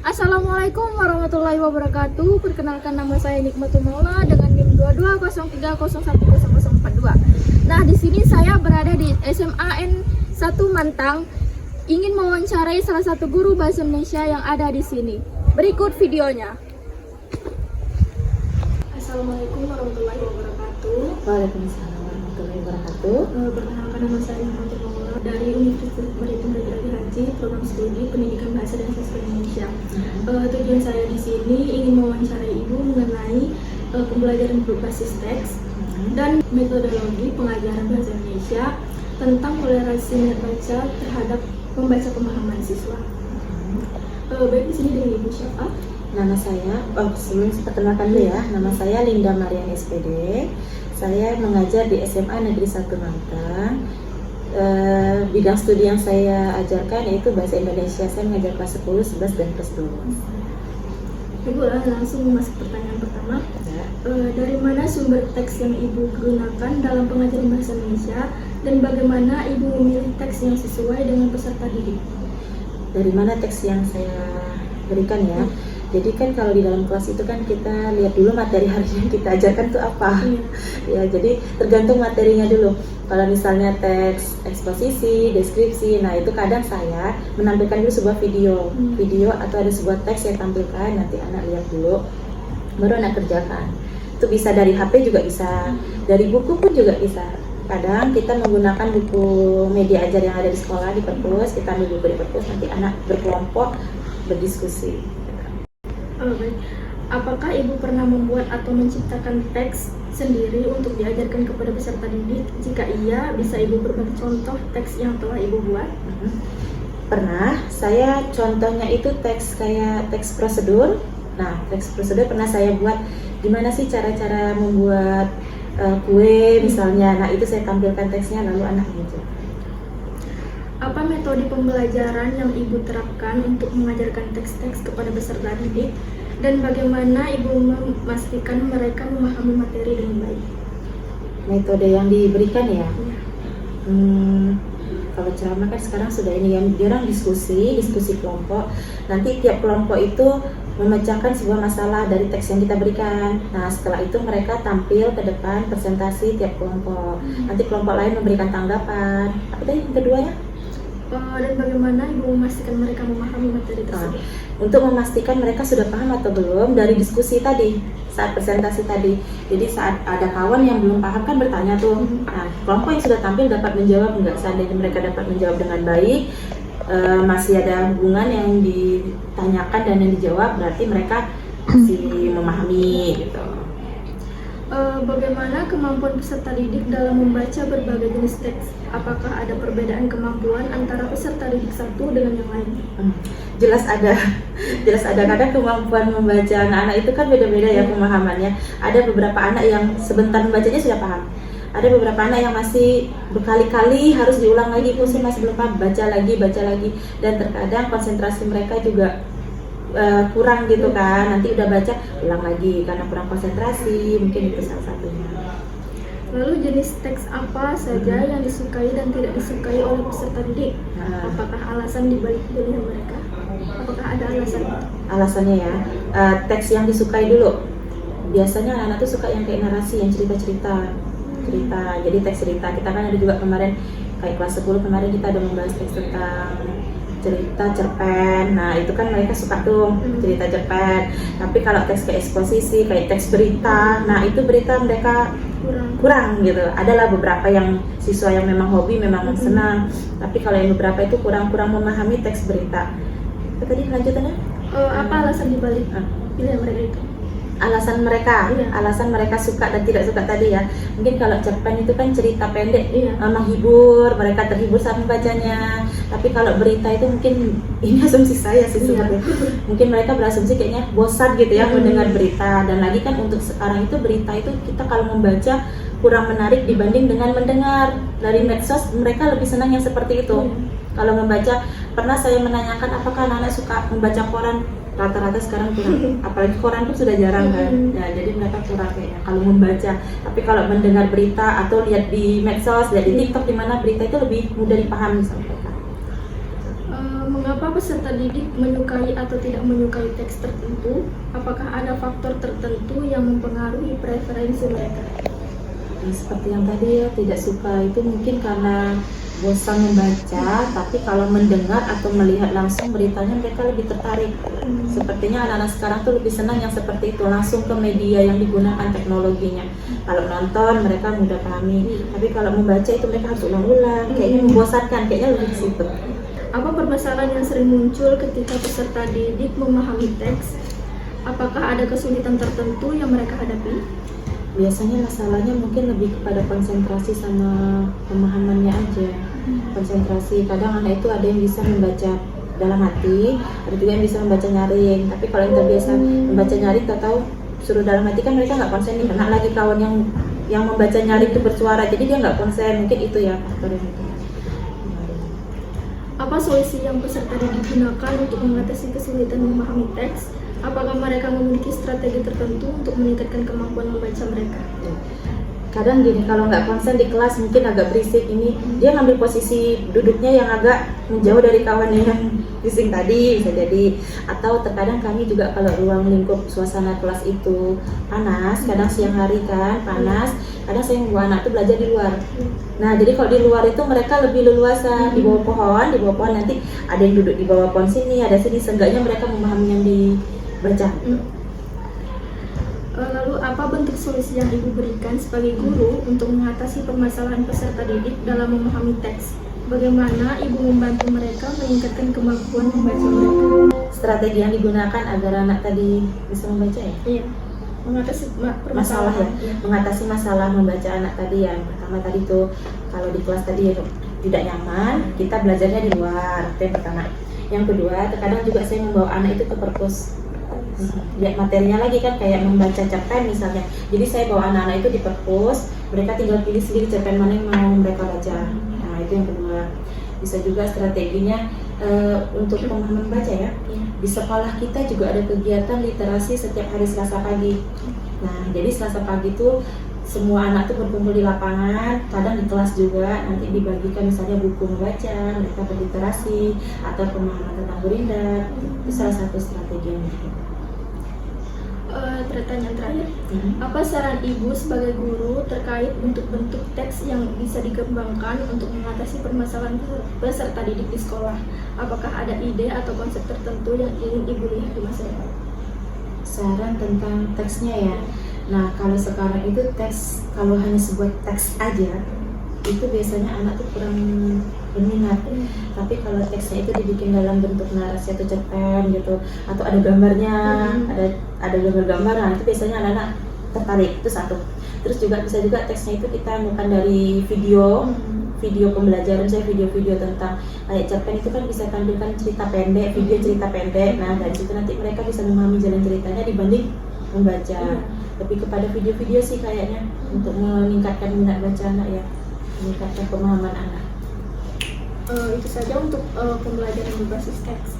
Assalamualaikum warahmatullahi wabarakatuh. Perkenalkan, nama saya Nikmatul Maula dengan NIM 2203011042. Nah, di sini saya berada di SMA N1 Mantang, ingin mewawancarai salah satu guru bahasa Indonesia yang ada di sini. Berikut videonya. Assalamualaikum warahmatullahi wabarakatuh. Waalaikumsalam warahmatullahi wabarakatuh. Perkenalkan, nama saya Nikmatul Maula dari Universitas Maritim Raja Ali Haji, program studi Pendidikan Bahasa dan Sastra Indonesia. Tujuan saya di sini ingin mewawancarai Ibu mengenai pembelajaran berbasis teks dan metodologi pengajaran bahasa Indonesia tentang toleransi minat baca terhadap membaca pemahaman siswa. Baik, di sini dengan Ibu siapa? Nama saya, sebelum saya perkenalkan dulu ya, nama saya Linda Maria SPD. Saya mengajar di SMA Negeri 1 Mantang. Bidang studi yang saya ajarkan yaitu bahasa Indonesia. Saya mengajar kelas 10, 11, dan kelas 12. Ibu langsung masuk pertanyaan pertama. Ya. Dari mana sumber teks yang Ibu gunakan dalam pengajaran bahasa Indonesia dan bagaimana Ibu memilih teks yang sesuai dengan peserta didik? Dari mana teks yang saya berikan ya? Jadi kan kalau di dalam kelas itu kan kita lihat dulu materi hari yang kita ajarkan itu apa. Ya, jadi tergantung materinya dulu. Kalau misalnya teks eksposisi, deskripsi, nah itu kadang saya menampilkan dulu sebuah video atau ada sebuah teks saya tampilkan, nanti anak lihat dulu, baru anak kerjakan. Itu bisa dari HP juga bisa, dari buku pun juga bisa. Kadang kita menggunakan buku media ajar yang ada di sekolah, di perpus, kita ambil buku di perpus, nanti anak berkelompok berdiskusi. Baik. Apakah Ibu pernah membuat atau menciptakan teks sendiri untuk diajarkan kepada peserta didik? Jika iya, bisa Ibu berbagi contoh teks yang telah Ibu buat? Pernah, saya contohnya itu teks kayak teks prosedur. Nah, teks prosedur pernah saya buat gimana sih cara-cara membuat kue misalnya. Nah, itu saya tampilkan teksnya lalu anak gitu. Apa metode pembelajaran yang Ibu terapkan untuk mengajarkan teks-teks kepada peserta didik? Dan bagaimana Ibu memastikan mereka memahami materi dengan baik? Metode yang diberikan ya? Kalau ceramah kan sekarang sudah ini yang diorang diskusi kelompok. Nanti tiap kelompok itu memecahkan sebuah masalah dari teks yang kita berikan. Nah, setelah itu mereka tampil ke depan presentasi tiap kelompok. Nanti kelompok lain memberikan tanggapan. Apa tadi yang keduanya? Dan bagaimana Ibu memastikan mereka memahami materi tersebut? Untuk memastikan mereka sudah paham atau belum dari diskusi tadi, saat presentasi tadi. Jadi saat ada kawan yang belum paham kan bertanya tuh. Nah, kelompok yang sudah tampil dapat menjawab enggak? Seandainya mereka dapat menjawab dengan baik, masih ada hubungan yang ditanyakan dan yang dijawab, berarti mereka masih memahami gitu. Bagaimana kemampuan peserta didik dalam membaca berbagai jenis teks? Apakah ada perbedaan kemampuan antara peserta didik satu dengan yang lain? Jelas ada. Kadang kemampuan membaca anak-anak itu kan beda-beda ya pemahamannya. Ada beberapa anak yang sebentar membacanya sudah paham. Ada beberapa anak yang masih berkali-kali harus diulang lagi, pusing masih belum paham, baca lagi, dan terkadang konsentrasi mereka juga kurang gitu kan, nanti udah baca ulang lagi karena kurang konsentrasi, mungkin itu salah satunya. Lalu jenis teks apa saja yang disukai dan tidak disukai oleh peserta didik? Apakah alasan dibalik pilihan mereka? Apakah ada alasan? Alasannya ya, teks yang disukai dulu. Biasanya anak-anak tuh suka yang kayak narasi, yang cerita. Jadi teks cerita. Kita kan ada juga kemarin kayak kelas 10 kemarin kita ada membahas teks tentang cerita cerpen. Nah, itu kan mereka suka tuh cerita cerpen. Tapi kalau teks kayak eksposisi, kayak teks berita, nah itu berita mereka kurang gitu. Adalah beberapa yang siswa yang memang hobi, memang senang. Tapi kalau yang beberapa itu kurang memahami teks berita. Itu tadi lanjutannya? Apa alasan dibalik pilihan mereka itu? Alasan mereka suka dan tidak suka tadi ya. Mungkin kalau cerpen itu kan cerita pendek, menghibur, mereka terhibur saat membacanya. Tapi kalau berita itu mungkin, ini asumsi saya sih sebenarnya, mungkin mereka berasumsi kayaknya bosan gitu ya mendengar berita. Dan lagi kan untuk sekarang itu berita itu kita kalau membaca kurang menarik dibanding dengan mendengar dari medsos. Mereka lebih senang yang seperti itu. Kalau membaca, pernah saya menanyakan apakah anak-anak suka membaca koran, rata-rata sekarang kurang, apalagi koran pun sudah jarang kan. Ya, jadi mereka kurang kayaknya kalau membaca. Tapi kalau mendengar berita atau lihat di medsos, lihat di TikTok, di mana berita itu lebih mudah dipahami sama mereka. Mengapa peserta didik menyukai atau tidak menyukai teks tertentu? Apakah ada faktor tertentu yang mempengaruhi preferensi mereka? Seperti yang tadi ya, tidak suka itu mungkin karena bosan membaca, tapi kalau mendengar atau melihat langsung beritanya mereka lebih tertarik. Sepertinya anak-anak sekarang tuh lebih senang yang seperti itu, langsung ke media yang digunakan teknologinya. Kalau nonton mereka mudah pahami, tapi kalau membaca itu mereka harus ulang-ulang, kayaknya membosankan, kayaknya lebih ke situ. Apa permasalahan yang sering muncul ketika peserta didik memahami teks? Apakah ada kesulitan tertentu yang mereka hadapi? Biasanya masalahnya mungkin lebih kepada konsentrasi sama pemahamannya aja. Konsentrasi, kadang anak itu ada yang bisa membaca dalam hati, ada juga yang bisa membaca nyaring. Tapi kalau yang terbiasa membaca nyaring, tahu suruh dalam hati kan mereka nggak konsen nih. Kena lagi kawan yang membaca nyaring itu bersuara, jadi dia nggak konsen. Mungkin itu ya faktor yang itu. Apa solusi yang peserta didik gunakan untuk mengatasi kesulitan memahami teks? Apakah mereka memiliki strategi tertentu untuk meningkatkan kemampuan membaca mereka? Kadang gini, kalau nggak konsen di kelas mungkin agak berisik, ini dia ngambil posisi duduknya yang agak menjauh dari kawannya yang bising tadi, bisa jadi. Atau terkadang kami juga kalau ruang lingkup suasana kelas itu panas, kadang siang hari kan panas, kadang saya membawa anak itu belajar di luar. Nah, jadi kalau di luar itu mereka lebih leluasa, di bawah pohon nanti ada yang duduk di bawah pohon sini, ada sini, seenggaknya mereka memahami yang dibaca. Lalu apa bentuk solusi yang Ibu berikan sebagai guru untuk mengatasi permasalahan peserta didik dalam memahami teks? Bagaimana Ibu membantu mereka meningkatkan kemampuan membaca mereka? Strategi yang digunakan agar anak tadi bisa membaca ya? Iya, mengatasi Masalah ya, mengatasi masalah membaca anak tadi. Yang pertama tadi tuh, kalau di kelas tadi ya tidak nyaman, kita belajarnya di luar, itu yang pertama. Yang kedua, terkadang juga saya membawa anak itu ke perpus. Lihat materinya lagi kan, kayak membaca cerpen misalnya. Jadi saya bawa anak-anak itu di perpus, mereka tinggal pilih sendiri cerpen mana yang mau mereka baca. Nah, itu yang kedua. Bisa juga strateginya untuk pemahaman baca ya. Di sekolah kita juga ada kegiatan literasi setiap hari Selasa pagi. Nah, jadi Selasa pagi itu semua anak tuh berkumpul di lapangan, kadang di kelas juga nanti dibagikan misalnya buku membaca, mereka berliterasi atau pemahaman tentang Gurindam. Itu salah satu strategi yang dilakukan. Pertanyaan terakhir, apa saran Ibu sebagai guru terkait bentuk-bentuk teks yang bisa dikembangkan untuk mengatasi permasalahan peserta didik di sekolah? Apakah ada ide atau konsep tertentu yang ingin Ibu lihat di masa depan? Saran tentang teksnya ya. Nah, kalau sekarang itu teks, kalau hanya sebuah teks aja, itu biasanya anak tuh kurang berminat. Tapi kalau teksnya itu dibikin dalam bentuk narasi atau cerpen gitu, atau ada gambarnya, ada gambar-gambar, nah itu biasanya anak-anak tertarik. Itu satu. Terus juga bisa juga teksnya itu kita bukan dari video pembelajaran, saya video-video tentang kayak cerpen itu kan bisa tampilkan cerita pendek, video cerita pendek. Nah, dari situ nanti mereka bisa memahami jalan ceritanya dibanding membaca. Lebih kepada video-video sih kayaknya untuk meningkatkan minat baca anak ya, meningkatkan pemahaman anak. Itu saja untuk pembelajaran berbasis teks.